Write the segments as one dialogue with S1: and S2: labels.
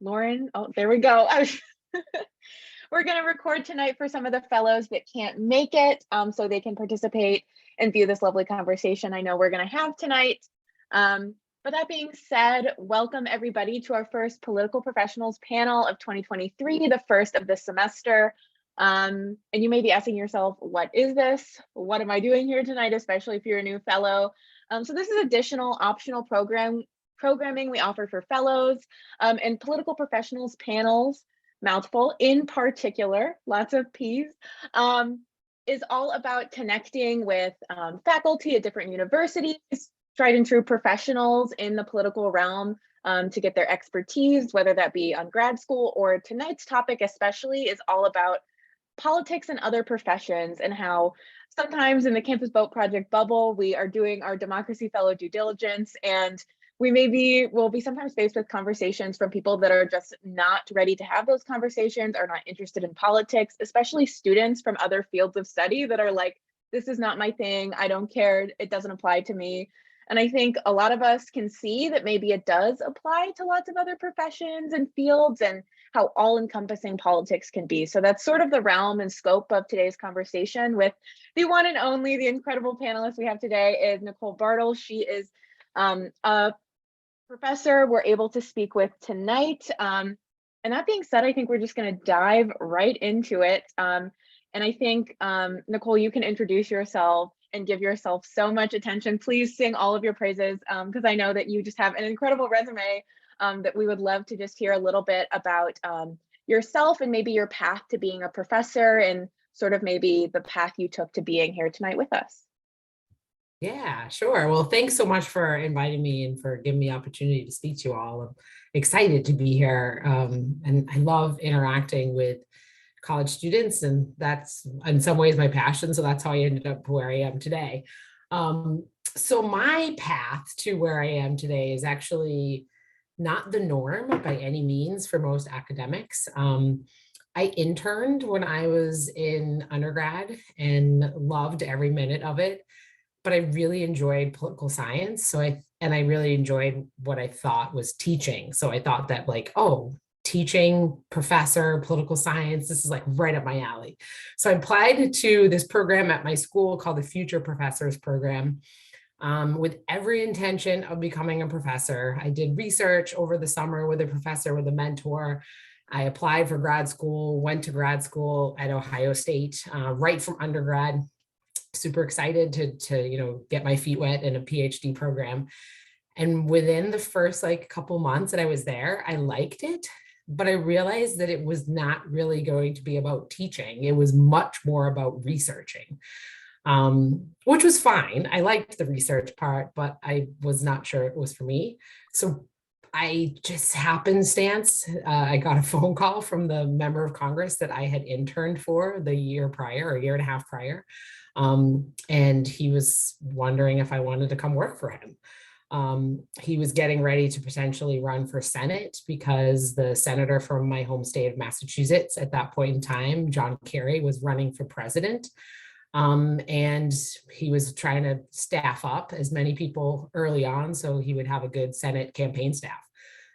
S1: Lauren, oh, there we go. We're going to record tonight for some of the fellows that can't make it, so they can participate and view this lovely conversation I know we're going to have tonight. But that being said, welcome everybody to our first Political Professionals panel of 2023, the first of the semester. And you may be asking yourself, what is this? What am I doing here tonight, especially if you're a new fellow? So this is additional optional programming we offer for fellows and political professionals panels, mouthful in particular, lots of P's, is all about connecting with faculty at different universities, tried and true professionals in the political realm to get their expertise, whether that be on grad school or tonight's topic especially is all about politics and other professions and how sometimes in the Campus Vote Project bubble, we are doing our Democracy Fellow due diligence and will be sometimes faced with conversations from people that are just not ready to have those conversations, are not interested in politics, especially students from other fields of study that are like, this is not my thing, I don't care, it doesn't apply to me. And I think a lot of us can see that maybe it does apply to lots of other professions and fields and how all-encompassing politics can be. So that's sort of the realm and scope of today's conversation with the one and only, the incredible panelist we have today is Nicole Bartels. She is a professor we're able to speak with tonight. And that being said, I think we're just going to dive right into it. And I think, Nicole, you can introduce yourself and give yourself so much attention. Please sing all of your praises because I know that you just have an incredible resume that we would love to just hear a little bit about yourself and maybe your path to being a professor and sort of maybe the path you took to being here tonight with us.
S2: Yeah, sure. Well, thanks so much for inviting me and for giving me the opportunity to speak to you all. I'm excited to be here. And I love interacting with college students, and that's in some ways my passion. So that's how I ended up where I am today. So my path to where I am today is actually not the norm by any means for most academics. I interned when I was in undergrad and loved every minute of it, but I really enjoyed political science. I really enjoyed what I thought was teaching. So I thought that like, oh, teaching, professor, political science, this is like right up my alley. So I applied to this program at my school called the Future Professors Program with every intention of becoming a professor. I did research over the summer with a professor, with a mentor. I applied for grad school, went to grad school at Ohio State, right from undergrad. Super excited to get my feet wet in a PhD program. And within the first couple months that I was there, I liked it, but I realized that it was not really going to be about teaching. It was much more about researching, which was fine. I liked the research part, but I was not sure it was for me. So I just happenstance, I got a phone call from the member of Congress that I had interned for the year prior, or a year and a half prior. And he was wondering if I wanted to come work for him. He was getting ready to potentially run for Senate because the senator from my home state of Massachusetts at that point in time, John Kerry, was running for president. And he was trying to staff up as many people early on so he would have a good Senate campaign staff.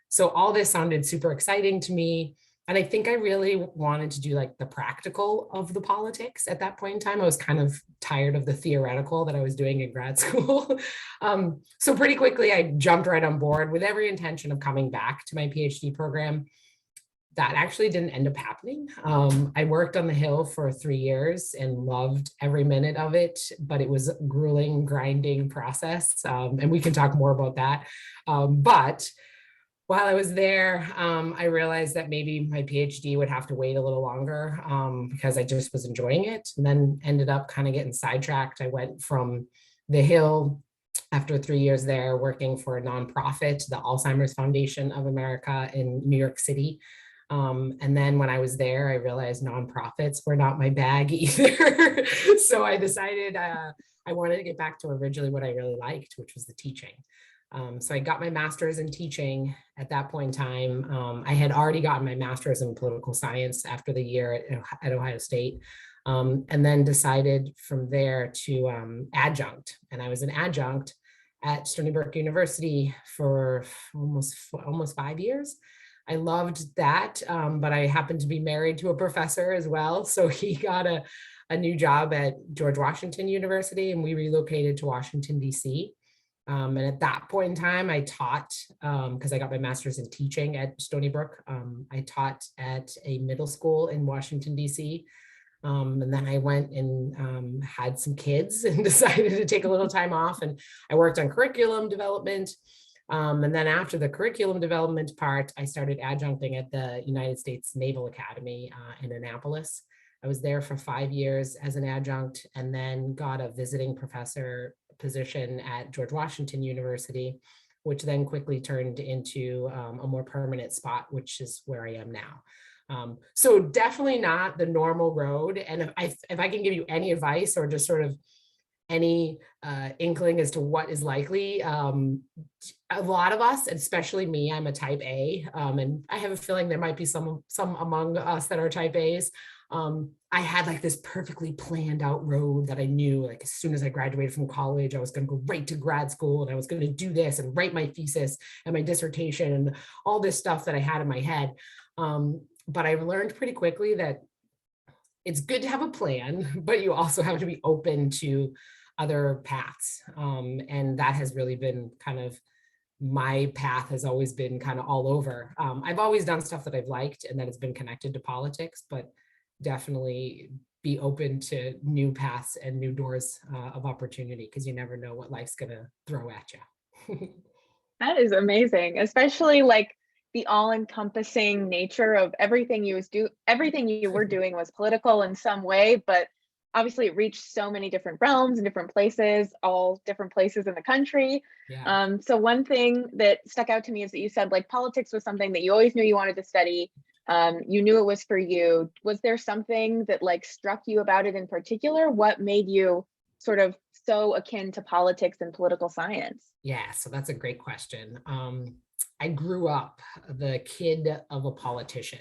S2: So all this sounded super exciting to me. And I think I really wanted to do like the practical of the politics at that point in time. I was kind of tired of the theoretical that I was doing in grad school. So pretty quickly, I jumped right on board with every intention of coming back to my PhD program. That actually didn't end up happening. I worked on the Hill for 3 years and loved every minute of it, but it was a grueling, grinding process. And we can talk more about that. But while I was there, I realized that maybe my PhD would have to wait a little longer because I just was enjoying it, and then ended up kind of getting sidetracked. I went from the Hill after 3 years there working for a nonprofit, the Alzheimer's Foundation of America in New York City. And then when I was there, I realized nonprofits were not my bag either. So I decided I wanted to get back to originally what I really liked, which was the teaching. So I got my master's in teaching at that point in time. I had already gotten my master's in political science after the year at Ohio State, and then decided from there to adjunct. And I was an adjunct at Stony Brook University for almost 5 years. I loved that, but I happened to be married to a professor as well. So he got a new job at George Washington University, and we relocated to Washington, D.C. And at that point in time, I taught, because I got my master's in teaching at Stony Brook. I taught at a middle school in Washington, D.C. And then I went and had some kids and decided to take a little time off. And I worked on curriculum development. And then after the curriculum development part, I started adjuncting at the United States Naval Academy in Annapolis. I was there for 5 years as an adjunct, and then got a visiting professor position at George Washington University, which then quickly turned into a more permanent spot, which is where I am now. So definitely not the normal road. And if I can give you any advice or just sort of any inkling as to what is likely, a lot of us, especially me, I'm a type A, and I have a feeling there might be some among us that are type A's. I had like this perfectly planned out road that I knew, like as soon as I graduated from college, I was going to go right to grad school, and I was going to do this and write my thesis and my dissertation and all this stuff that I had in my head. But I learned pretty quickly that it's good to have a plan, but you also have to be open to other paths. And that has really been kind of, my path has always been kind of all over. I've always done stuff that I've liked and that has been connected to politics, but definitely be open to new paths and new doors of opportunity, because you never know what life's gonna throw at you.
S1: That is amazing, especially like the all-encompassing nature of everything everything you were doing was political in some way, but obviously it reached so many different realms and different places, all different places in the country.
S2: Yeah.
S1: So one thing that stuck out to me is that you said like politics was something that you always knew you wanted to study. You knew it was for you. Was there something that like struck you about it in particular? What made you sort of so akin to politics and political science?
S2: Yeah, so that's a great question. I grew up the kid of a politician.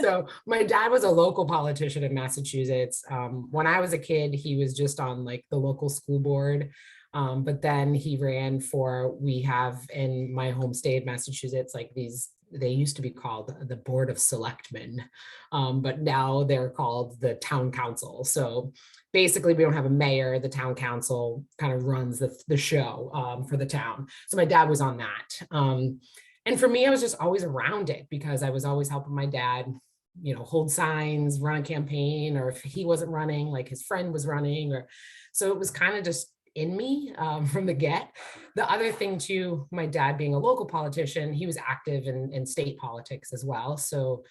S2: So my dad was a local politician in Massachusetts. When I was a kid, he was just on like the local school board. But then he ran for, we have in my home state, Massachusetts, like these, they used to be called the Board of Selectmen, but now they're called the Town Council. So basically we don't have a mayor, the town council kind of runs the show for the town. So my dad was on that. And for me, I was just always around it because I was always helping my dad, you know, hold signs, run a campaign, or if he wasn't running, like his friend was running, or so it was kind of just in me from the get. The other thing too, my dad being a local politician, he was active in state politics as well. So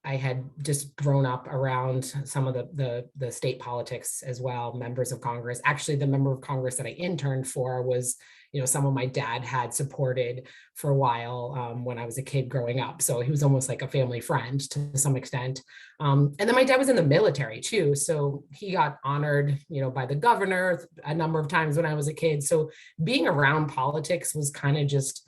S2: I had just grown up around some of the state politics as well, members of Congress. Actually, the member of Congress that I interned for was, you know, someone my dad had supported for a while when I was a kid growing up. So he was almost like a family friend to some extent. And then my dad was in the military too. So he got honored, you know, by the governor a number of times when I was a kid. So being around politics was kind of just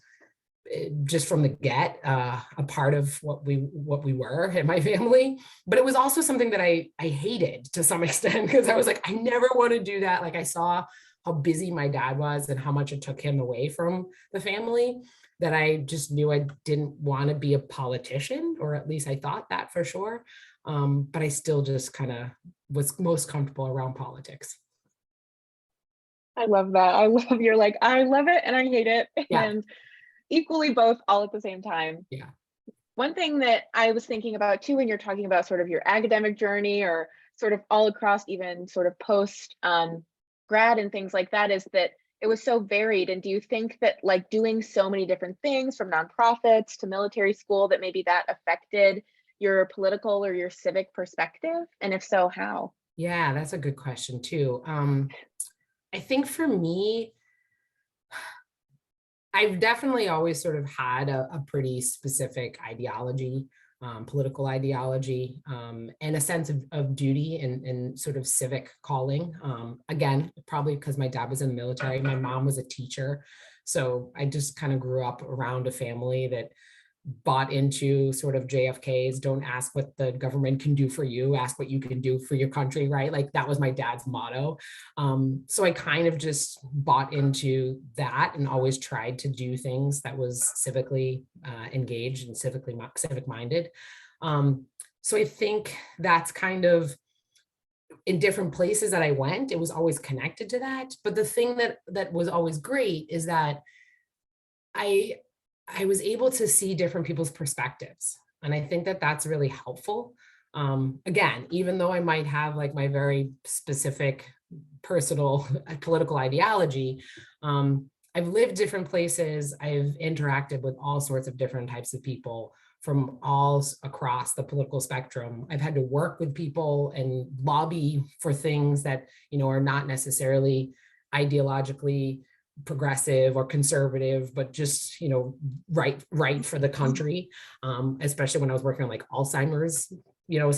S2: from the get a part of what we were in my family. But it was also something that I hated to some extent, because I was like, I never want to do that. Like I saw how busy my dad was and how much it took him away from the family, that I just knew I didn't want to be a politician, or at least I thought that for sure. But I still just kind of was most comfortable around politics.
S1: I love that. I love you're like, I love it and I hate it.
S2: Yeah.
S1: And equally both all at the same time.
S2: Yeah.
S1: One thing that I was thinking about too, when you're talking about sort of your academic journey or sort of all across even sort of post grad and things like that, is that it was so varied. And do you think that like doing so many different things from nonprofits to military school, that maybe that affected your political or your civic perspective? And if so, how?
S2: Yeah, that's a good question too. I think for me, I've definitely always sort of had a pretty specific ideology, political ideology, and a sense of duty and sort of civic calling. Again, probably because my dad was in the military, my mom was a teacher. So I just kind of grew up around a family that bought into sort of JFK's don't ask what the government can do for you, ask what you can do for your country, right? Like that was my dad's motto. So I kind of just bought into that and always tried to do things that was civically engaged and civic minded. So I think that's kind of in different places that I went, it was always connected to that. But the thing that was always great is that I was able to see different people's perspectives. And I think that that's really helpful. Again, even though I might have like my very specific personal political ideology, I've lived different places. I've interacted with all sorts of different types of people from all across the political spectrum. I've had to work with people and lobby for things that, are not necessarily ideologically progressive or conservative, but just, right for the country. Especially when I was working on like Alzheimer's,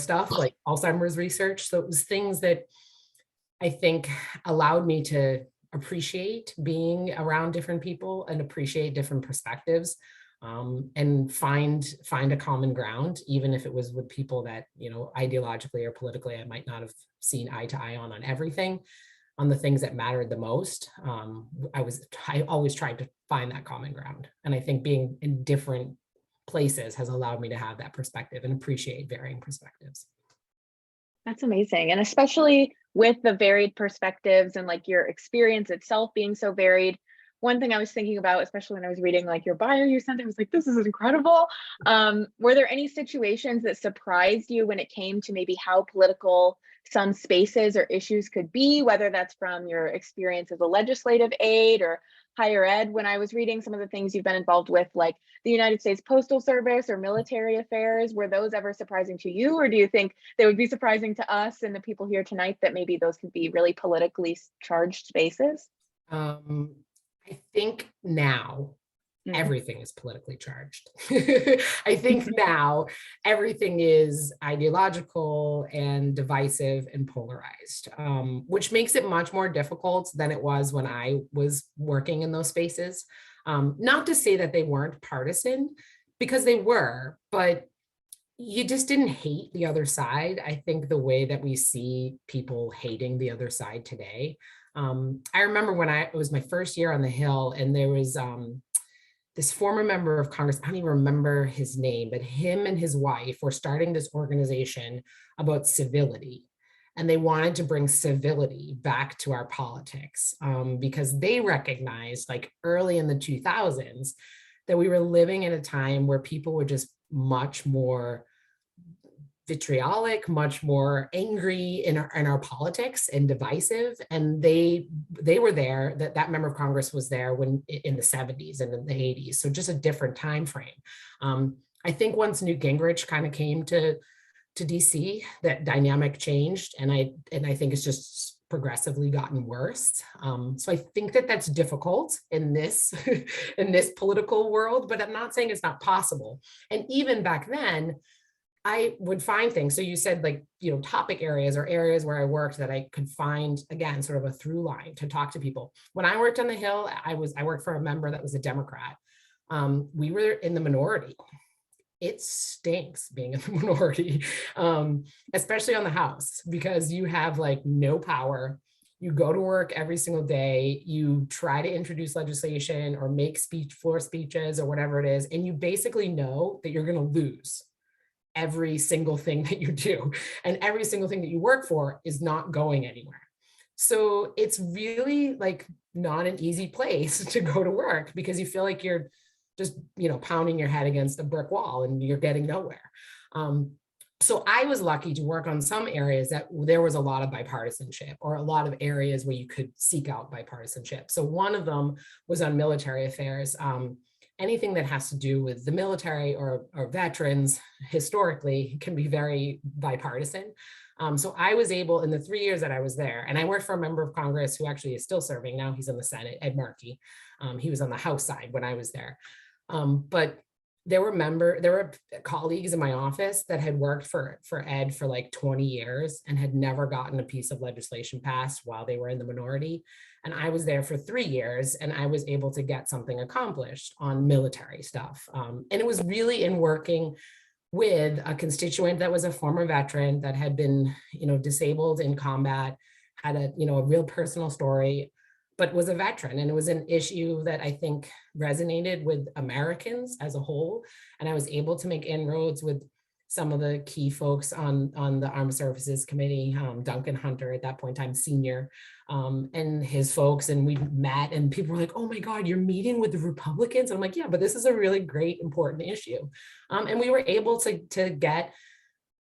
S2: stuff like Alzheimer's research. So it was things that I think allowed me to appreciate being around different people and appreciate different perspectives. And find a common ground, even if it was with people that, ideologically or politically, I might not have seen eye to eye on everything, on the things that mattered the most. I always tried to find that common ground. And I think being in different places has allowed me to have that perspective and appreciate varying perspectives.
S1: That's amazing. And especially with the varied perspectives and like your experience itself being so varied. One thing I was thinking about, especially when I was reading like your bio you sent, I was like, this is incredible. Were there any situations that surprised you when it came to maybe how political some spaces or issues could be, whether that's from your experience as a legislative aide or higher ed? When I was reading some of the things you've been involved with, like the United States Postal Service or military affairs, were those ever surprising to you? Or do you think they would be surprising to us and the people here tonight that maybe those could be really politically charged spaces?
S2: I think now everything is politically charged. I think now everything is ideological and divisive and polarized, which makes it much more difficult than it was when I was working in those spaces. Not to say that they weren't partisan, because they were, but you just didn't hate the other side. I think the way that we see people hating the other side today. I remember when it was my first year on the Hill, and there was this former member of Congress, I don't even remember his name, but him and his wife were starting this organization about civility. And they wanted to bring civility back to our politics, because they recognized, like early in the 2000s, that we were living in a time where people were just much more vitriolic, much more angry in our politics and divisive. And they were there, that member of Congress was there when in the 70s and in the 80s. So just a different time frame. I think once Newt Gingrich kind of came to DC, that dynamic changed. And I think it's just progressively gotten worse. So I think that that's difficult in this, in this political world, but I'm not saying it's not possible. And even back then, I would find things. So you said like, topic areas or areas where I worked that I could find, again, sort of a through line to talk to people. When I worked on the Hill, I worked for a member that was a Democrat. We were in the minority. It stinks being in the minority, especially on the House, because you have like no power. You go to work every single day, you try to introduce legislation or make floor speeches or whatever it is, and you basically know that you're going to lose every single thing that you do, and every single thing that you work for is not going anywhere. So it's really like not an easy place to go to work, because you feel like you're just, pounding your head against a brick wall and you're getting nowhere. So I was lucky to work on some areas that there was a lot of bipartisanship, or a lot of areas where you could seek out bipartisanship. So one of them was on military affairs. Anything that has to do with the military or veterans historically can be very bipartisan. So I was able, in the 3 years that I was there, and I worked for a member of Congress who actually is still serving now, he's in the Senate, Ed Markey. He was on the House side when I was there. But there were colleagues in my office that had worked for Ed for like 20 years and had never gotten a piece of legislation passed while they were in the minority. And I was there for 3 years and I was able to get something accomplished on military stuff. And it was really in working with a constituent that was a former veteran that had been, disabled in combat, had a real personal story, but was a veteran. And it was an issue that I think resonated with Americans as a whole. And I was able to make inroads with some of the key folks on the Armed Services Committee, Duncan Hunter at that point in time, senior, and his folks. And we met and people were like, oh my God, you're meeting with the Republicans? And I'm like, yeah, but this is a really great, important issue. And we were able to get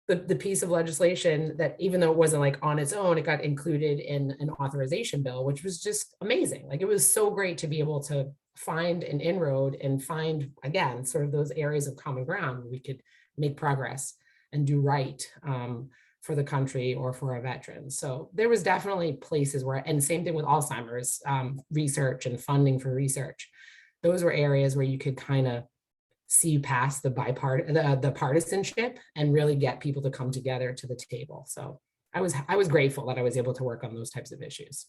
S2: the piece of legislation that, even though it wasn't like on its own, it got included in an authorization bill, which was just amazing. Like, it was so great to be able to find an inroad and find, again, sort of those areas of common ground where we could make progress and do right for the country or for our veterans. So there was definitely places where, and same thing with Alzheimer's research and funding for research. Those were areas where you could kind of see past the partisanship and really get people to come together to the table. So I was grateful that I was able to work on those types of issues.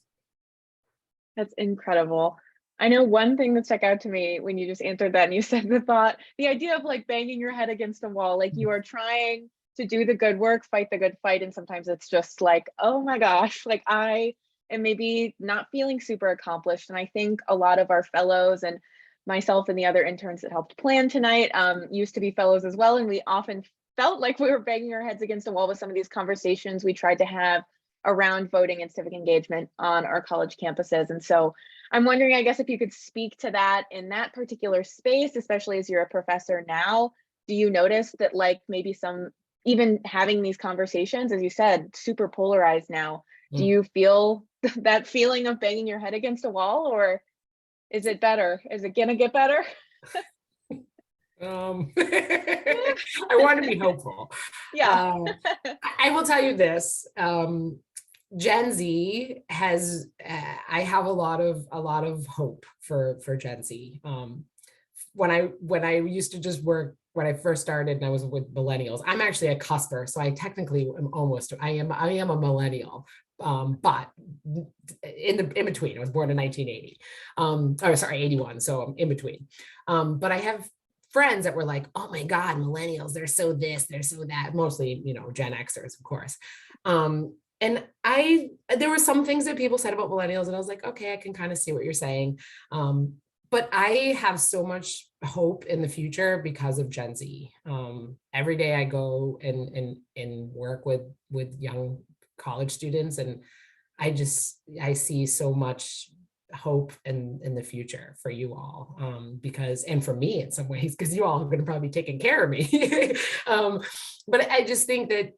S1: That's incredible. I know one thing that stuck out to me when you just answered that and you said the idea of like banging your head against a wall, like you are trying to do the good work, fight the good fight. And sometimes it's just like, oh my gosh, like I am maybe not feeling super accomplished. And I think a lot of our fellows and myself and the other interns that helped plan tonight used to be fellows as well. And we often felt like we were banging our heads against a wall with some of these conversations we tried to have around voting and civic engagement on our college campuses. And so I'm wondering, I guess, if you could speak to that in that particular space, especially as you're a professor now. Do you notice that like maybe even having these conversations, as you said, super polarized now, do you feel that feeling of banging your head against a wall, or is it better? Is it gonna get better?
S2: I want to be hopeful.
S1: Yeah.
S2: I will tell you this. Gen Z has, I have a lot of hope for Gen Z. When I used to just work, when I first started and I was with millennials, I'm actually a cusper. So I technically am I am a millennial. But in between, I was born in 1980, or sorry, 81. So I'm in between. But I have friends that were like, oh my God, millennials, they're so this, they're so that, mostly, Gen Xers, of course. And there were some things that people said about millennials and I was like, okay, I can kind of see what you're saying. But I have so much hope in the future because of Gen Z. Every day I go and work with young college students, and I see so much hope in the future for you all, because, and for me in some ways, because you all are going to probably be taking care of me. But I just think that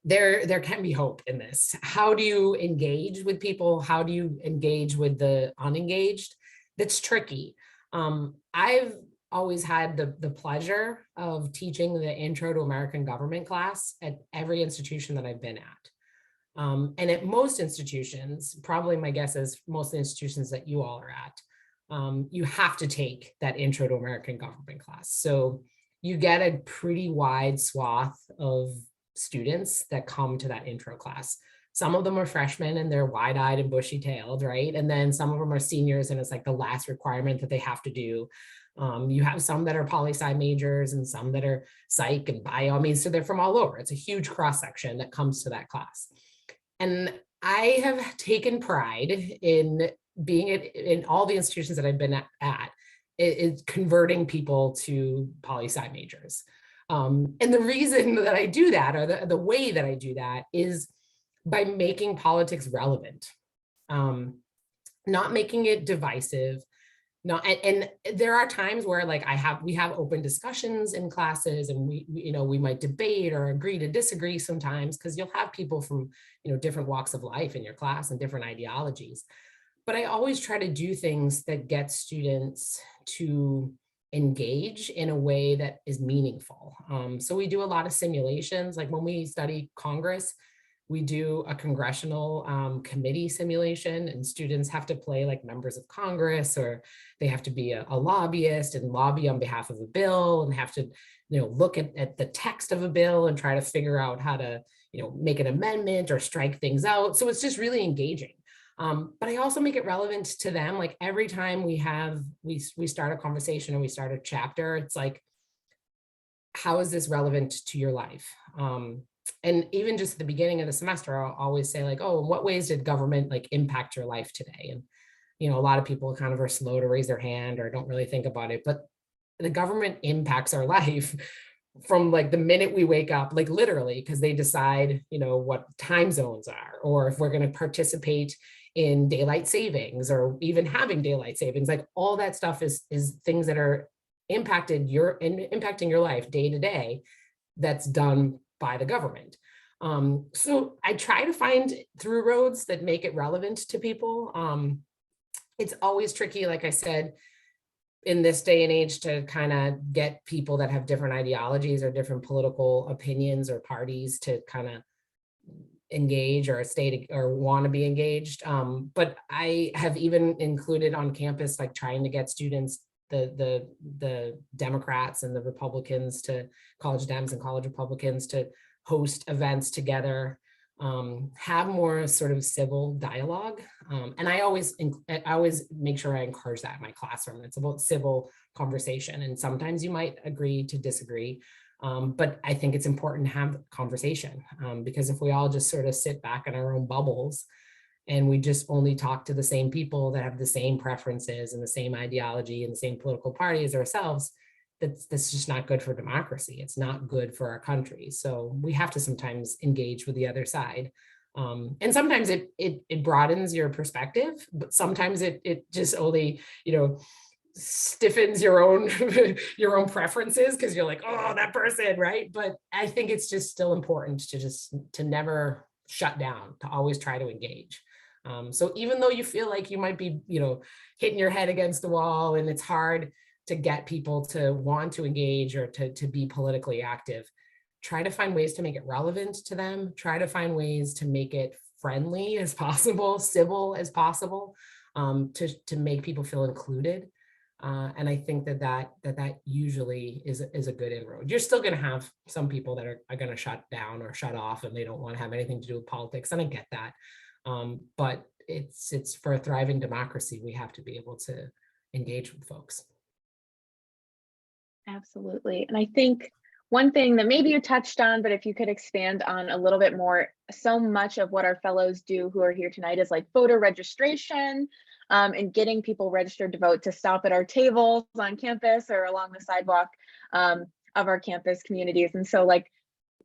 S2: there can be hope in this. How do you engage with people? How do you engage with the unengaged? That's tricky. I've always had the pleasure of teaching the Intro to American Government class at every institution that I've been at. And at most institutions, probably my guess is most of the institutions that you all are at, you have to take that Intro to American Government class. So you get a pretty wide swath of students that come to that intro class. Some of them are freshmen and they're wide-eyed and bushy-tailed, right? And then some of them are seniors and it's like the last requirement that they have to do. You have some that are poli-sci majors and some that are psych and bio. I mean, so they're from all over. It's a huge cross-section that comes to that class. And I have taken pride in being in all the institutions that I've been at, is converting people to poli-sci majors. And the reason that I do that, or the way that I do that, is by making politics relevant, not making it divisive. And there are times where like we have open discussions in classes, and we might debate or agree to disagree sometimes, because you'll have people from different walks of life in your class and different ideologies. But I always try to do things that get students to engage in a way that is meaningful. So we do a lot of simulations. Like when we study Congress, We do a congressional committee simulation, and students have to play like members of Congress, or they have to be a lobbyist and lobby on behalf of a bill, and have to, look at the text of a bill and try to figure out how to, make an amendment or strike things out. So it's just really engaging. But I also make it relevant to them. Like every time we start a conversation or we start a chapter, it's like, how is this relevant to your life? And even just at the beginning of the semester, I'll always say like, oh, in what ways did government like impact your life today? And, a lot of people kind of are slow to raise their hand or don't really think about it, but the government impacts our life from like the minute we wake up, like literally, because they decide, what time zones are, or if we're going to participate in daylight savings or even having daylight savings. Like all that stuff is things that are impacting your life day to day, that's done by the government. So I try to find through roads that make it relevant to people. It's always tricky, like I said, in this day and age, to kind of get people that have different ideologies or different political opinions or parties to kind of engage or want to be engaged. But I have even included on campus, like trying to get students, the Democrats and the Republicans, to college Dems and college Republicans, to host events together, have more sort of civil dialogue. And I always make sure I encourage that in my classroom. It's about civil conversation. And sometimes you might agree to disagree. But I think it's important to have conversation, because if we all just sort of sit back in our own bubbles and we just only talk to the same people that have the same preferences and the same ideology and the same political party as ourselves, that's just not good for democracy. It's not good for our country. So we have to sometimes engage with the other side. And sometimes it broadens your perspective, but sometimes it just only, stiffens your own your own preferences, because you're like, oh, that person, right? But I think it's just still important to never shut down, to always try to engage. So even though you feel like you might be, hitting your head against the wall and it's hard to get people to want to engage or to be politically active, try to find ways to make it relevant to them. Try to find ways to make it friendly as possible, civil as possible, to make people feel included. And I think that usually is a good inroad. You're still going to have some people that are going to shut down or shut off, and they don't want to have anything to do with politics. And I get that. But it's for a thriving democracy, we have to be able to engage with folks.
S1: Absolutely. And I think one thing that maybe you touched on, but if you could expand on a little bit more, so much of what our fellows do who are here tonight is like voter registration, and getting people registered to vote, to stop at our tables on campus or along the sidewalk of our campus communities. And so like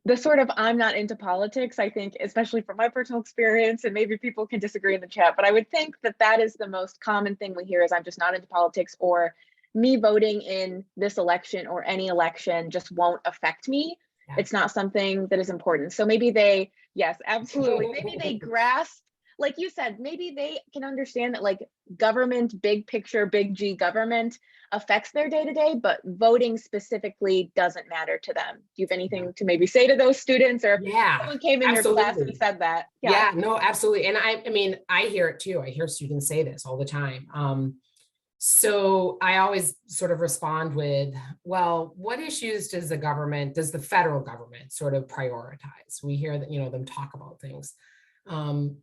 S1: the sort of, I'm not into politics, I think, especially from my personal experience, and maybe people can disagree in the chat, but I would think that is the most common thing we hear is, I'm just not into politics, or me voting in this election or any election just won't affect me. Yeah. It's not something that is important. So maybe they, yes, absolutely. Maybe they grasp, like you said, maybe they can understand that like government, big picture, big G government affects their day-to-day, but voting specifically doesn't matter to them. Do you have anything to maybe say to those students, or if someone came in your class and said that?
S2: Yeah, no, absolutely. And I mean, I hear it too. I hear students say this all the time. So I always sort of respond with, well, what issues does the federal government sort of prioritize? We hear that, them talk about things. And,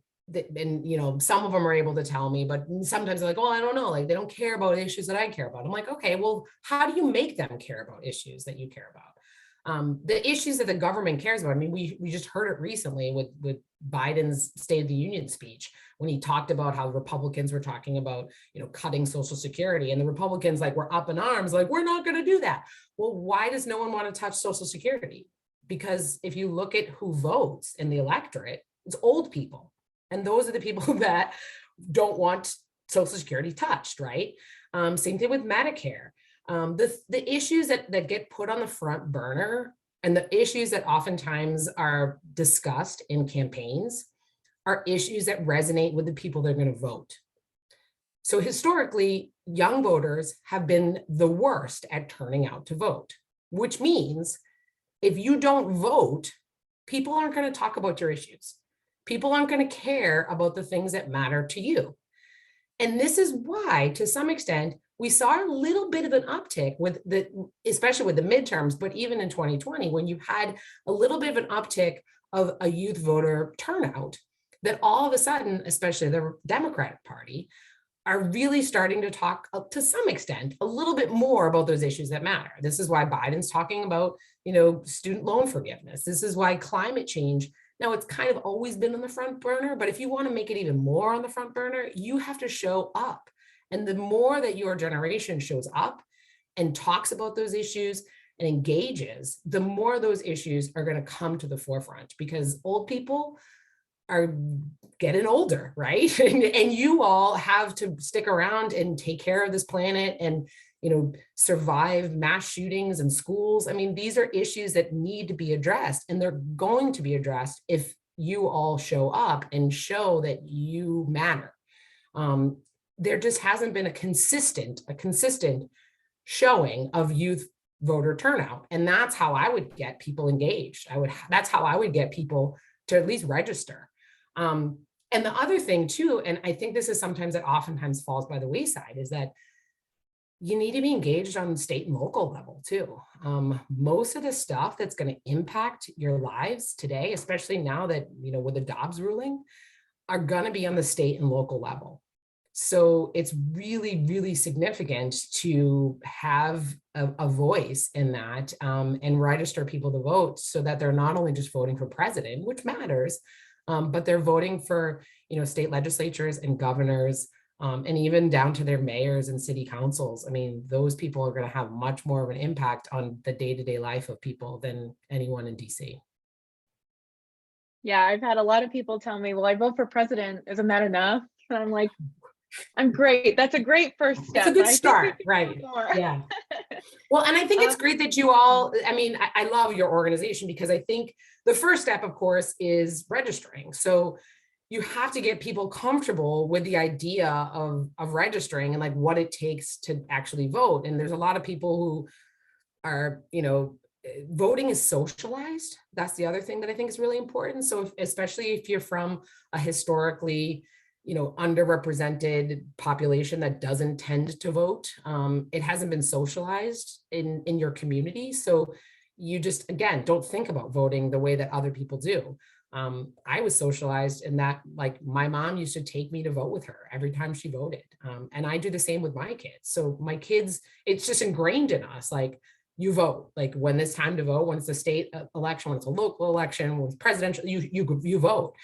S2: some of them are able to tell me, but sometimes they're like, well, I don't know, like they don't care about issues that I care about. I'm like, okay, well, how do you make them care about issues that you care about? The issues that the government cares about. I mean, we just heard it recently with Biden's State of the Union speech, when he talked about how Republicans were talking about, cutting Social Security, and the Republicans were up in arms, like, we're not going to do that. Well, why does no one want to touch Social Security? Because if you look at who votes in the electorate, it's old people. And those are the people that don't want Social Security touched, right? Same thing with Medicare. The issues that get put on the front burner, and the issues that oftentimes are discussed in campaigns, are issues that resonate with the people that are going to vote. So historically, young voters have been the worst at turning out to vote, which means if you don't vote, people aren't going to talk about your issues. people aren't going to care about the things that matter to you. And this is why, to some extent, we saw a little bit of an uptick with especially with the midterms, but even in 2020, when you had a little bit of an uptick of a youth voter turnout, that all of a sudden, especially the Democratic Party, are really starting to talk to some extent a little bit more about those issues that matter. This is why Biden's talking about, student loan forgiveness. This is why climate change, now it's kind of always been on the front burner, but if you want to make it even more on the front burner, you have to show up. And the more that your generation shows up and talks about those issues and engages, the more those issues are going to come to the forefront, because old people are getting older, right? And you all have to stick around and take care of this planet and, survive mass shootings in schools. I mean, these are issues that need to be addressed, and they're going to be addressed if you all show up and show that you matter. There just hasn't been a consistent showing of youth voter turnout. And that's how I would get people engaged. That's how I would get people to at least register. And the other thing too, and I think this is sometimes that oftentimes falls by the wayside, is that you need to be engaged on the state and local level too. Most of the stuff that's going to impact your lives today, especially now that, with the Dobbs ruling, are going to be on the state and local level. So it's really, really significant to have a voice in that, and register people to vote, so that they're not only just voting for president, which matters, but they're voting for, state legislatures and governors, and even down to their mayors and city councils. I mean, those people are going to have much more of an impact on the day-to-day life of people than anyone in DC.
S1: Yeah, I've had a lot of people tell me, well, I vote for president. Isn't that enough? And I'm like, I'm great. That's a great first step.
S2: It's a good start, right? Yeah. Well, and I think it's great that you all, I love your organization, because I think the first step, of course, is registering. So you have to get people comfortable with the idea of registering and like what it takes to actually vote. And there's a lot of people who are, voting is socialized. That's the other thing that I think is really important. So especially if you're from a historically, underrepresented population that doesn't tend to vote, it hasn't been socialized in your community. So you just, again, don't think about voting the way that other people do. I was socialized in that, like, my mom used to take me to vote with her every time she voted. And I do the same with my kids. So my kids, it's just ingrained in us, like, you vote, like when it's time to vote, when it's a state election, when it's a local election, when it's presidential, you vote.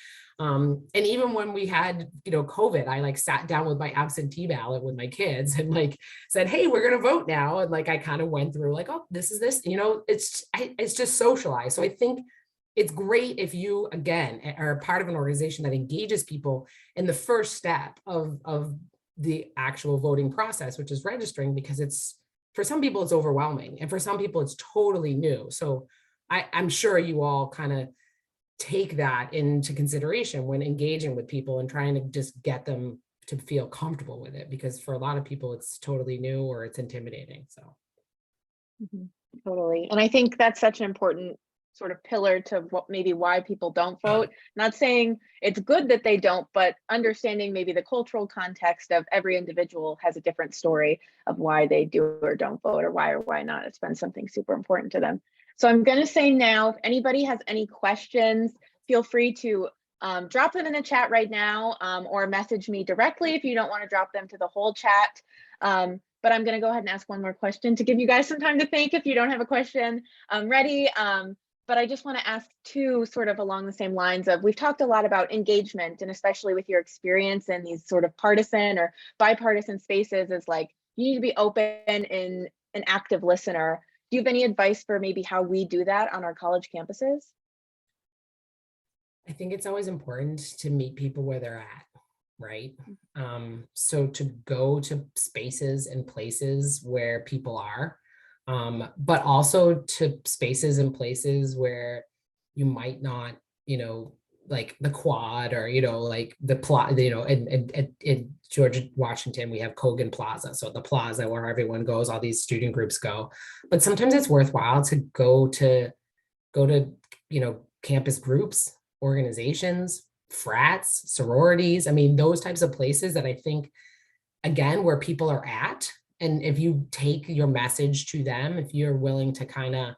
S2: And even when we had, COVID, I like sat down with my absentee ballot with my kids and like said, hey, we're going to vote now. And like, I kind of went through like, oh, this is this, it's just socialized. So I think it's great if you, again, are a part of an organization that engages people in the first step of the actual voting process, which is registering, because for some people it's overwhelming, and for some people it's totally new. So I'm sure you all kind of take that into consideration when engaging with people and trying to just get them to feel comfortable with it, because for a lot of people it's totally new or it's intimidating. So
S1: totally. And I think that's such an important sort of pillar to maybe why people don't vote. Not saying it's good that they don't, but understanding maybe the cultural context of every individual has a different story of why they do or don't vote, or why not. It's been something super important to them. So I'm going to say now, if anybody has any questions, feel free to drop them in the chat right now, or message me directly if you don't want to drop them to the whole chat. But I'm going to go ahead and ask one more question to give you guys some time to think if you don't have a question ready. But I just want to ask two, sort of along the same lines of, we've talked a lot about engagement, and especially with your experience in these sort of partisan or bipartisan spaces, is like, you need to be open and an active listener. Do you have any advice for maybe how we do that on our college campuses?
S2: I think it's always important to meet people where they're at, right? So to go to spaces and places where people are, but also to spaces and places where you might not, like the quad, or, like the plot, in George Washington, we have Kogan Plaza. So the plaza where everyone goes, all these student groups go, but sometimes it's worthwhile to go to, campus groups, organizations, frats, sororities. I mean, those types of places that I think, again, where people are at. And if you take your message to them, if you're willing to kind of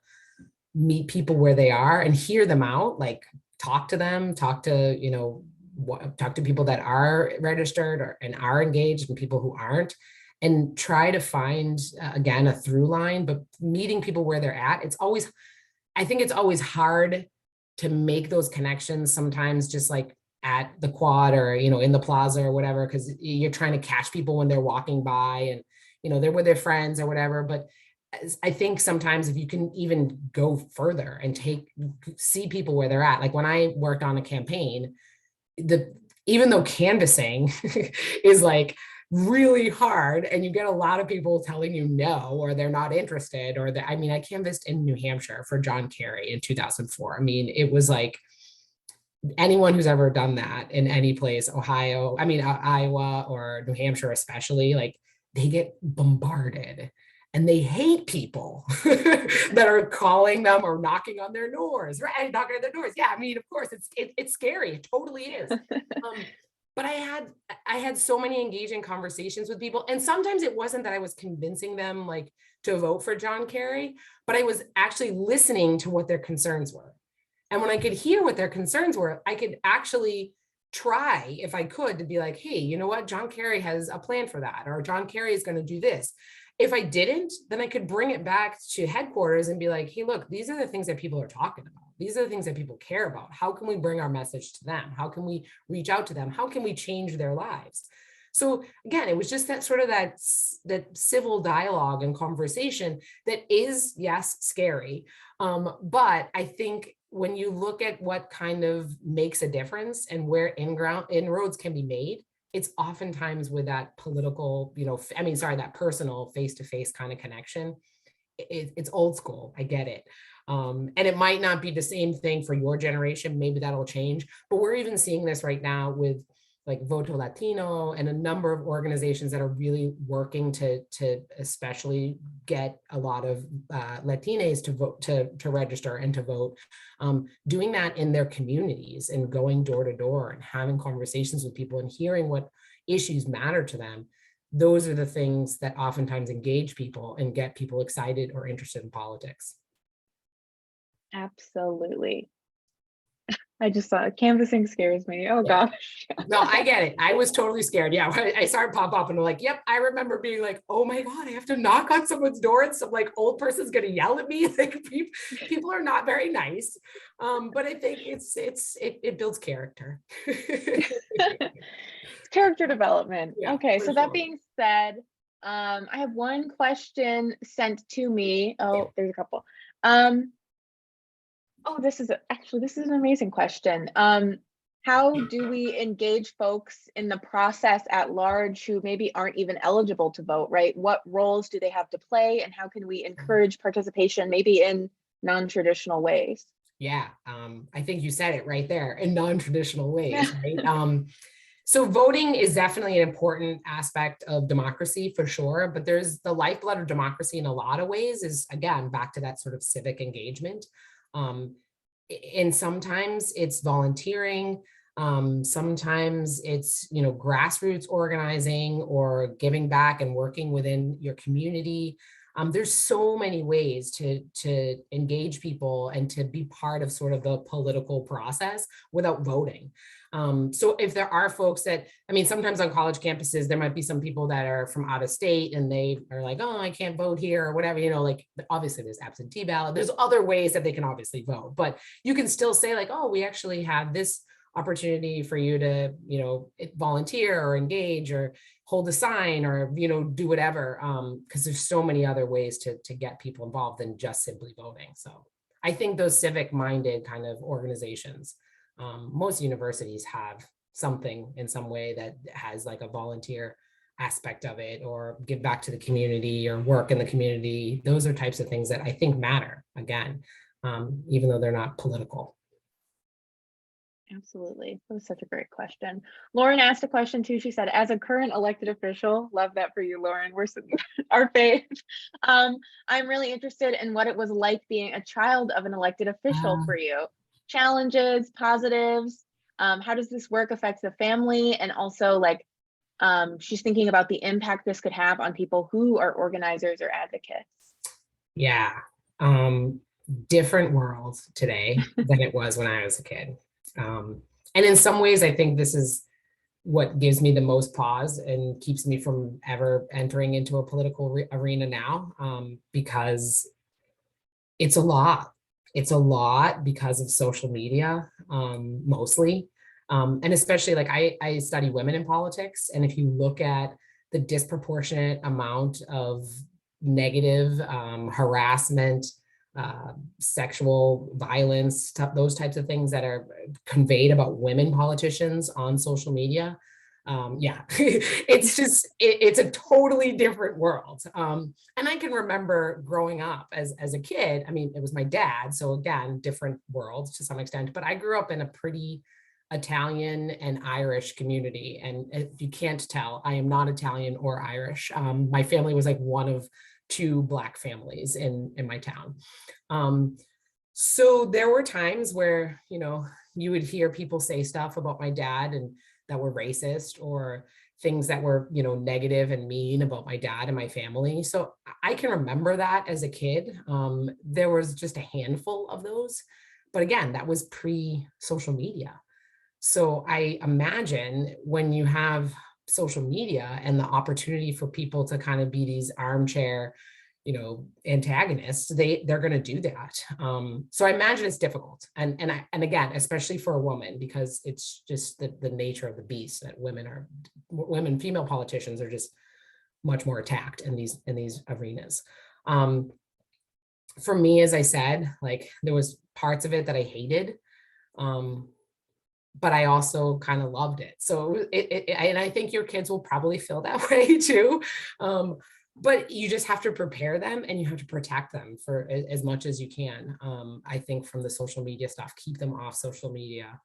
S2: meet people where they are and hear them out, like talk to them, talk to, talk to people that are registered and are engaged and people who aren't, and try to find, again, a through line, but meeting people where they're at. I think it's always hard to make those connections sometimes, just like at the quad or, in the plaza or whatever, because you're trying to catch people when they're walking by and, they're with their friends or whatever. But I think sometimes if you can even go further and see people where they're at, like when I worked on a campaign, even though canvassing is like really hard and you get a lot of people telling you no, or they're not interested, or I canvassed in New Hampshire for John Kerry in 2004. I mean, it was like, anyone who's ever done that in any place, Iowa or New Hampshire, especially, like they get bombarded and they hate people that are calling them or knocking on their doors, right? Knocking on their doors. Yeah. I mean, of course it's scary. It totally is. But I had so many engaging conversations with people. And sometimes it wasn't that I was convincing them like to vote for John Kerry, but I was actually listening to what their concerns were. And when I could hear what their concerns were, I could actually try, if I could, to be like, hey, you know what? John Kerry has a plan for that, or John Kerry is going to do this. If I didn't, then I could bring it back to headquarters and be like, hey, look, these are the things that people are talking about. These are the things that people care about. How can we bring our message to them? How can we reach out to them? How can we change their lives? So again, it was just that sort of that civil dialogue and conversation that is, yes, scary. But I think when you look at what kind of makes a difference and where inroads can be made, it's oftentimes with that political, that personal face-to-face kind of connection. It's old school. I get it. And it might not be the same thing for your generation. Maybe that'll change, but we're even seeing this right now with like Voto Latino and a number of organizations that are really working to especially get a lot of Latinas to vote, to register and to vote, doing that in their communities and going door to door and having conversations with people and hearing what issues matter to them. Those are the things that oftentimes engage people and get people excited or interested in politics.
S1: Absolutely. I just saw canvassing scares me. Oh
S2: Yeah.
S1: gosh.
S2: No, I get it. I was totally scared. Yeah. I started pop up and I'm like, yep. I remember being like, oh my God, I have to knock on someone's door and some like old person's going to yell at me. Like people are not very nice. But I think it builds character.
S1: It's character development.
S2: Yeah,
S1: okay. So that
S2: sure.
S1: being said, I have one question sent to me. Oh,
S2: Yeah.
S1: there's a couple. This is an amazing question. How do we engage folks in the process at large who maybe aren't even eligible to vote, right? What roles do they have to play, and how can we encourage participation maybe in non-traditional ways?
S2: Yeah, I think you said it right there, in non-traditional ways, right? So voting is definitely an important aspect of democracy for sure, but there's the lifeblood of democracy in a lot of ways is, again, back to that sort of civic engagement. And sometimes it's volunteering. Sometimes it's, grassroots organizing or giving back and working within your community. There's so many ways to engage people and to be part of sort of the political process without voting. So if there are folks that, sometimes on college campuses, there might be some people that are from out of state and they are like, oh, I can't vote here or whatever, like obviously there's absentee ballot. There's other ways that they can obviously vote, but you can still say like, oh, we actually have this opportunity for you to, volunteer or engage or hold a sign or, do whatever. Because there's so many other ways to get people involved than just simply voting. So I think those civic minded kind of organizations, most universities have something in some way that has like a volunteer aspect of it, or give back to the community or work in the community. Those are types of things that I think matter, again, even though they're not political.
S1: Absolutely. That was such a great question. Lauren asked a question too. She said, as a current elected official, love that for you, Lauren, we're our fave. I'm really interested in what it was like being a child of an elected official for you. Challenges, positives, How does this work affect the family? And also like, she's thinking about the impact this could have on people who are organizers or advocates.
S2: Yeah. Different world today than it was when I was a kid. And in some ways, I think this is what gives me the most pause and keeps me from ever entering into a political arena now, because it's a lot. It's a lot because of social media, mostly. And especially like I study women in politics. And if you look at the disproportionate amount of negative harassment, sexual violence, those types of things that are conveyed about women politicians on social media. Yeah, it's just, it's a totally different world. And I can remember growing up as a kid, I mean, it was my dad. So again, different worlds to some extent, but I grew up in a pretty Italian and Irish community. And if you can't tell, I am not Italian or Irish. My family was like one of two Black families in my town. So there were times where, you know, you would hear people say stuff about my dad and that were racist, or things that were, you know, negative and mean about my dad and my family. So I can remember that as a kid. There was just a handful of those. But again, that was pre-social media. So I imagine when you have social media and the opportunity for people to kind of be these armchair, you know, antagonists, they're going to do that. So I imagine it's difficult. And again, especially for a woman, because it's just the nature of the beast that female politicians are just much more attacked in these arenas. For me, as I said, like there was parts of it that I hated. But I also kind of loved it. So and I think your kids will probably feel that way too. But you just have to prepare them and you have to protect them for as much as you can. I think from the social media stuff, keep them off social media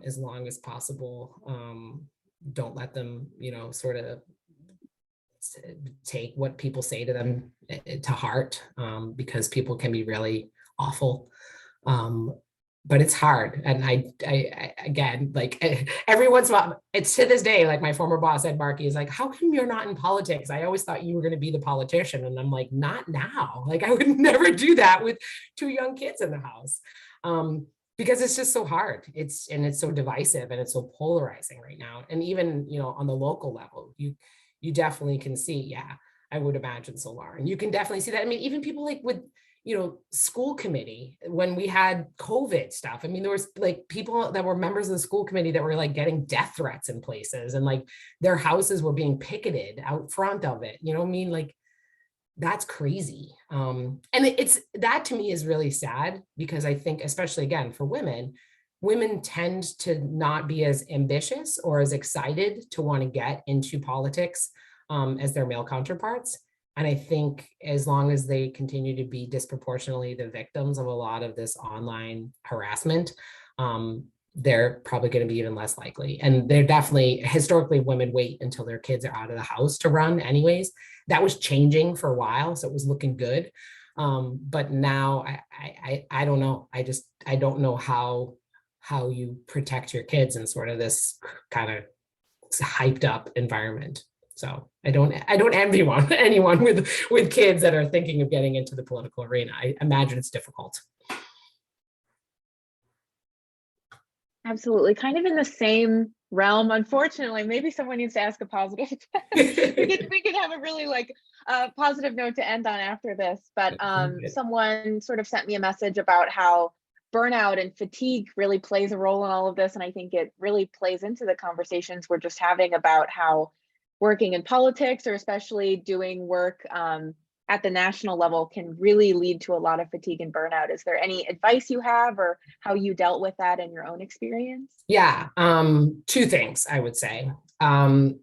S2: as long as possible. Don't let them, you know, sort of take what people say to them to heart, because people can be really awful. But it's hard. And I again, like every once in a while, it's to this day, like my former boss, Ed Markey, is like, how come you're not in politics? I always thought you were going to be the politician. And I'm like, not now. Like I would never do that with two young kids in the house. Because it's just so hard. It's so divisive and it's so polarizing right now. And even, you know, on the local level, you definitely can see, yeah, I would imagine so, Lauren. You can definitely see that. I mean, even people like with, you know, school committee, when we had COVID stuff, I mean, there was like people that were members of the school committee that were like getting death threats in places, and like their houses were being picketed out front of it. You know what I mean? Like that's crazy. And it's that to me is really sad, because I think, especially again for women tend to not be as ambitious or as excited to want to get into politics as their male counterparts. And I think as long as they continue to be disproportionately the victims of a lot of this online harassment, they're probably going to be even less likely. And they're definitely, historically, women wait until their kids are out of the house to run anyways. That was changing for a while, so it was looking good. But now I don't know. I don't know how you protect your kids in sort of this kind of hyped up environment. So I don't envy anyone with kids that are thinking of getting into the political arena. I imagine it's difficult.
S1: Absolutely. Kind of in the same realm. Unfortunately, maybe someone needs to ask a positive. we could have a really like positive note to end on after this. But someone sort of sent me a message about how burnout and fatigue really plays a role in all of this. And I think it really plays into the conversations we're just having about how working in politics, or especially doing work at the national level, can really lead to a lot of fatigue and burnout. Is there any advice you have, or how you dealt with that in your own experience?
S2: Yeah, two things I would say. Surround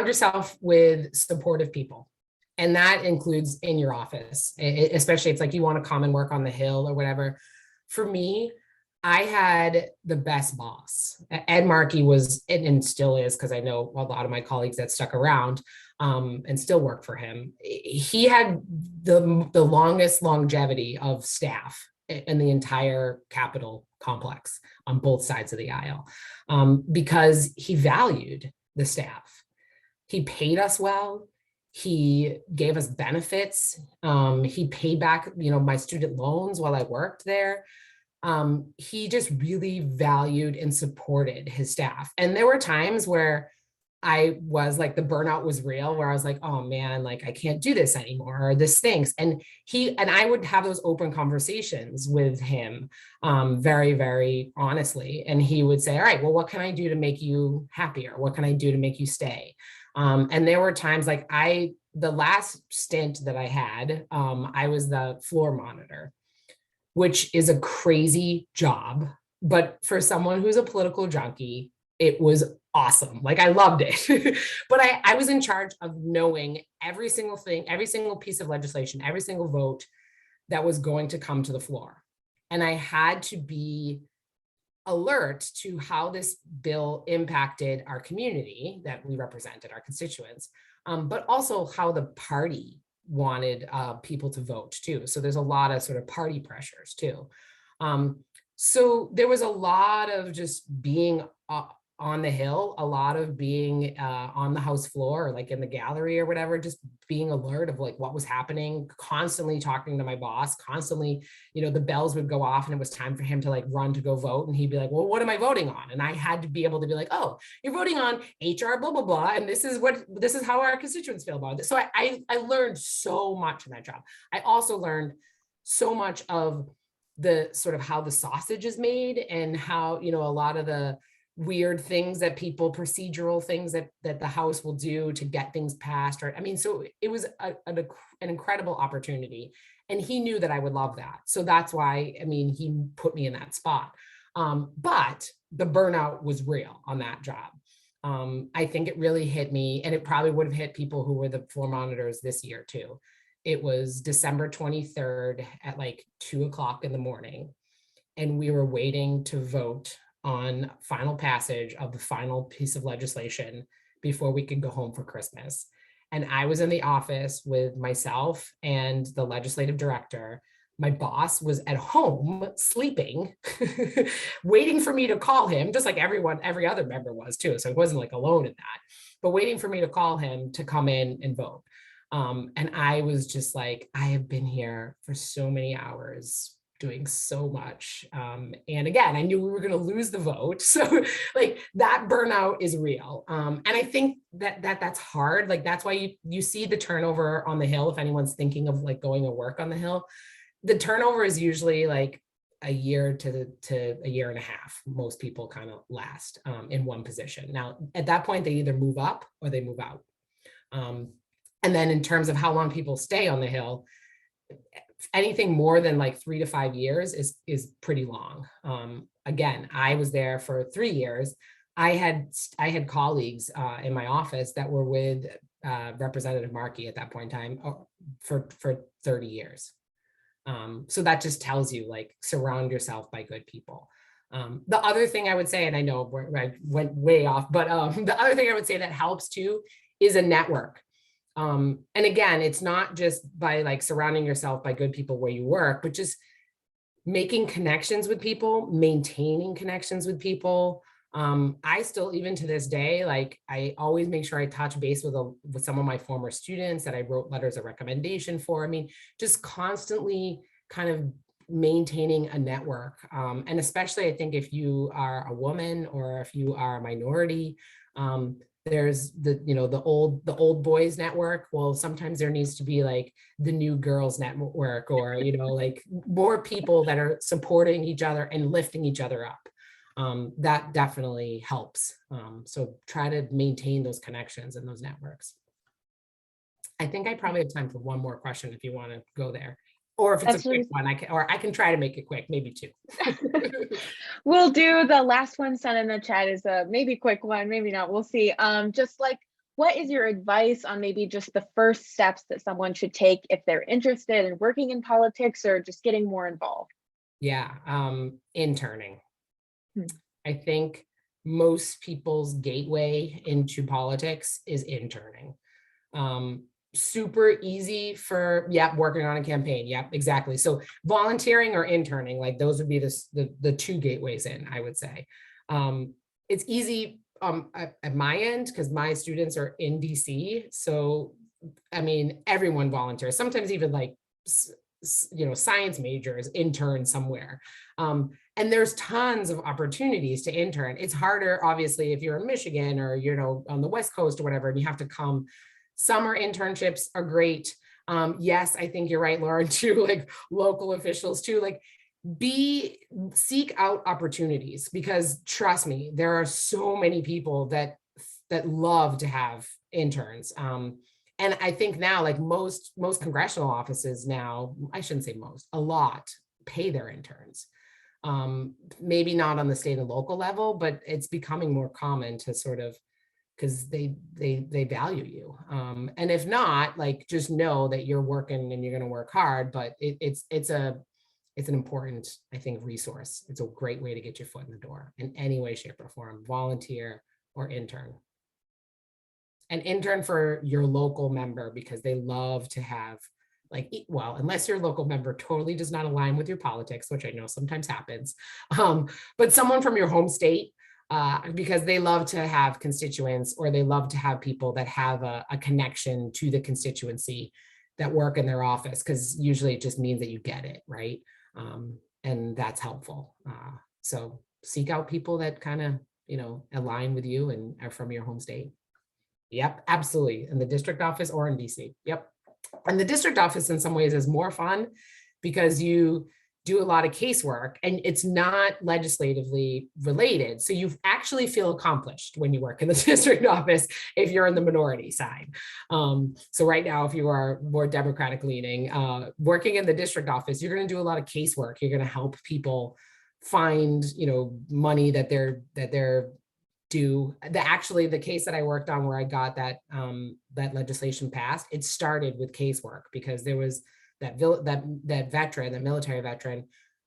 S2: yourself with supportive people. And that includes in your office, especially if like you want to come and work on the Hill or whatever. For me, I had the best boss. Ed Markey was, and still is, because I know a lot of my colleagues that stuck around and still work for him. He had the longest longevity of staff in the entire Capitol complex on both sides of the aisle, because he valued the staff. He paid us well. He gave us benefits. He paid back, my student loans while I worked there. He just really valued and supported his staff. And there were times where I was like, the burnout was real, where I was like, oh man, like I can't do this anymore, or this stinks. And I would have those open conversations with him, very, very honestly. And he would say, all right, well, what can I do to make you happier? What can I do to make you stay? And there were times like the last stint that I had, I was the floor monitor, which is a crazy job. But for someone who's a political junkie, it was awesome. Like I loved it. But I was in charge of knowing every single thing, every single piece of legislation, every single vote that was going to come to the floor. And I had to be alert to how this bill impacted our community that we represented, our constituents, but also how the party wanted people to vote too. So there's a lot of sort of party pressures too. So there was a lot of just being on the Hill, a lot of being on the House floor, or like in the gallery or whatever, just being alert of like what was happening, constantly talking to my boss, constantly, the bells would go off and it was time for him to like run to go vote. And he'd be like, well, what am I voting on? And I had to be able to be like, oh, you're voting on HR, blah, blah, blah. And this is how our constituents feel about it. So I learned so much in that job. I also learned so much of the sort of how the sausage is made and how, a lot of the weird things that procedural things that the House will do to get things passed. So it was an incredible opportunity. And he knew that I would love that. So that's why, he put me in that spot. But the burnout was real on that job. I think it really hit me, and it probably would have hit people who were the floor monitors this year too. It was December 23rd at like 2:00 in the morning. And we were waiting to vote on final passage of the final piece of legislation before we could go home for Christmas. And I was in the office with myself and the legislative director. My boss was at home sleeping, waiting for me to call him, just like every other member was too. So it wasn't like alone in that, but waiting for me to call him to come in and vote. And I was just like, I have been here for so many hours doing so much. And again, I knew we were going to lose the vote. So like that burnout is real. And I think that's hard. Like, that's why you see the turnover on the Hill. If anyone's thinking of like going to work on the Hill, the turnover is usually like a year to a year and a half. Most people kind of last in one position. Now, at that point, they either move up or they move out. And then in terms of how long people stay on the Hill, anything more than like 3 to 5 years is pretty long. Again, I was there for 3 years. I had colleagues in my office that were with Representative Markey at that point in time for 30 years. So that just tells you, like, surround yourself by good people. The other thing I would say, and I know I went way off, but the other thing I would say that helps too is a network. And again, it's not just by like surrounding yourself by good people where you work, but just making connections with people, maintaining connections with people. I still, even to this day, like I always make sure I touch base with some of my former students that I wrote letters of recommendation for. Just constantly kind of maintaining a network. And especially I think if you are a woman or if you are a minority, there's the old boys network. Well, sometimes there needs to be like the new girls network, or like more people that are supporting each other and lifting each other up. That definitely helps. So try to maintain those connections and those networks. I think I probably have time for one more question if you want to go there. Or if it's a quick one, I can try to make it quick, maybe 2.
S1: We'll do the last one sent in the chat is a maybe quick one, maybe not, we'll see. Just like, what is your advice on maybe just the first steps that someone should take if they're interested in working in politics or just getting more involved?
S2: Yeah, interning. I think most people's gateway into politics is interning. super easy for, working on a campaign. Yep, exactly. So volunteering or interning, like those would be the two gateways in, I would say. It's easy at my end because my students are in DC. So, I mean, everyone volunteers, sometimes even like, science majors intern somewhere. And there's tons of opportunities to intern. It's harder, obviously, if you're in Michigan or, on the West Coast or whatever, and you have to come. Summer internships are great. Yes, I think you're right, Lauren, too, like local officials too, like seek out opportunities, because trust me, there are so many people that love to have interns. And I think now, like most congressional offices now, I shouldn't say most, a lot pay their interns. Maybe not on the state and local level, but it's becoming more common to sort of, because they value you. And if not, like, just know that you're working and you're going to work hard, but it's an important, I think, resource. It's a great way to get your foot in the door in any way, shape, or form, volunteer or intern. An intern for your local member, because they love to have, like, well, unless your local member totally does not align with your politics, which I know sometimes happens, but someone from your home state, because they love to have constituents, or they love to have people that have a connection to the constituency that work in their office, because usually it just means that you get it, right? And that's helpful. So seek out people that kind of, align with you and are from your home state. Yep, absolutely. In the district office or in DC. Yep. And the district office in some ways is more fun because you do a lot of casework and it's not legislatively related. So you actually feel accomplished when you work in the district office if you're in the minority side. So right now, if you are more Democratic leaning, working in the district office, you're going to do a lot of casework. You're going to help people find, money that they're due. Actually, the case that I worked on where I got that legislation passed, it started with casework, because there was that veteran, the military veteran,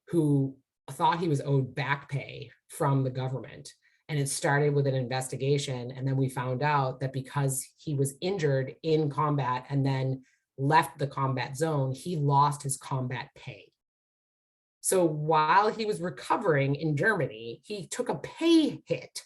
S2: who thought he was owed back pay from the government. And it started with an investigation. And then we found out that because he was injured in combat and then left the combat zone, he lost his combat pay. So while he was recovering in Germany, he took a pay hit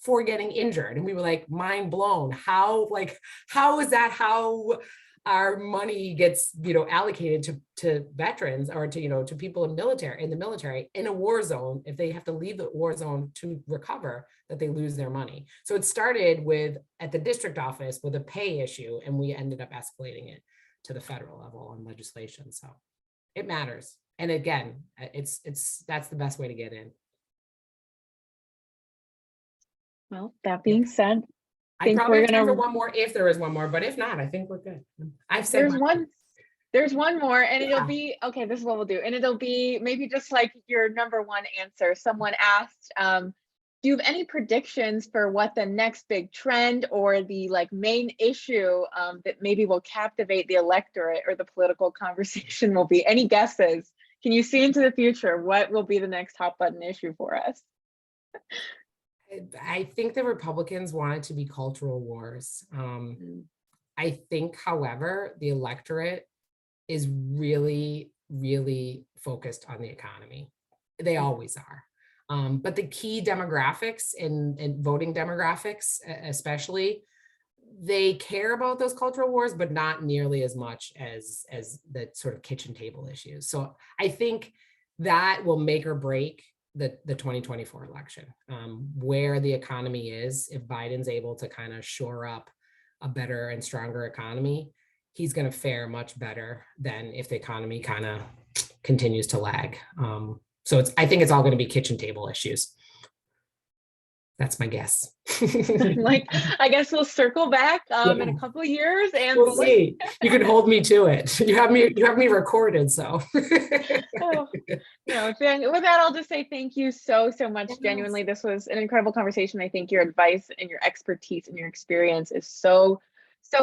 S2: for getting injured. And we were like, mind blown. How is that how our money gets, allocated to veterans, or to people in the military in a war zone, if they have to leave the war zone to recover, that they lose their money. So it started at the district office with a pay issue, and we ended up escalating it to the federal level on legislation. So it matters. And again, that's the best way to get in.
S3: Well, that being said,
S2: I probably have time for one more if there is one more, but if not, I think we're good. I've said
S1: there's one more, and
S2: Yeah.
S1: it'll be, okay, this is what we'll do. And it'll be maybe just like your number one answer. Someone asked, do you have any predictions for what the next big trend or the main issue that maybe will captivate the electorate or the political conversation will be? Any guesses? Can you see into the future? What will be the next hot button issue for us?
S2: I think the Republicans want it to be cultural wars. I think, however, the electorate is really, really focused on the economy. They always are. But the key demographics and voting demographics, especially, they care about those cultural wars, but not nearly as much as the sort of kitchen table issues. So I think that will make or break the 2024 election, where the economy is. If Biden's able to kind of shore up a better and stronger economy, he's going to fare much better than if the economy kind of continues to lag. So I think it's all going to be kitchen table issues. That's my guess.
S1: I guess we'll circle back in a couple of years, and
S2: we'll see. You can hold me to it. You have me recorded, so.
S1: Oh, no, with that, I'll just say thank you so much. Yes. Genuinely, this was an incredible conversation. I think your advice and your expertise and your experience is so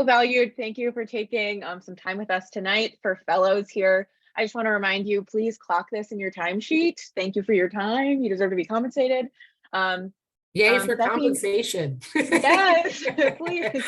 S1: valued. Thank you for taking some time with us tonight. For fellows here, I just want to remind you, please clock this in your timesheet. Thank you for your time. You deserve to be compensated.
S2: Yay for
S1: that being
S2: compensation.
S1: Yes, please.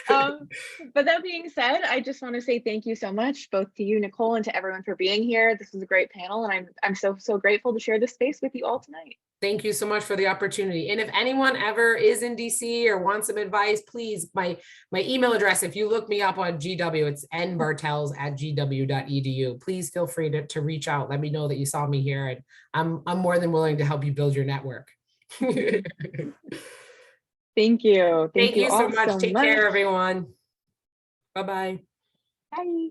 S1: But that being said, I just want to say thank you so much, both to you, Nicole, and to everyone for being here. This was a great panel, and I'm so grateful to share this space with you all tonight.
S2: Thank you so much for the opportunity. And if anyone ever is in DC or wants some advice, please, my email address, if you look me up on GW, it's nbartels@gw.edu. Please feel free to reach out. Let me know that you saw me here, and I'm more than willing to help you build your network.
S1: Thank you.
S2: Thank you so
S1: all
S2: much.
S1: so
S2: Take
S1: much.
S2: care, everyone. Bye-bye.
S1: Bye.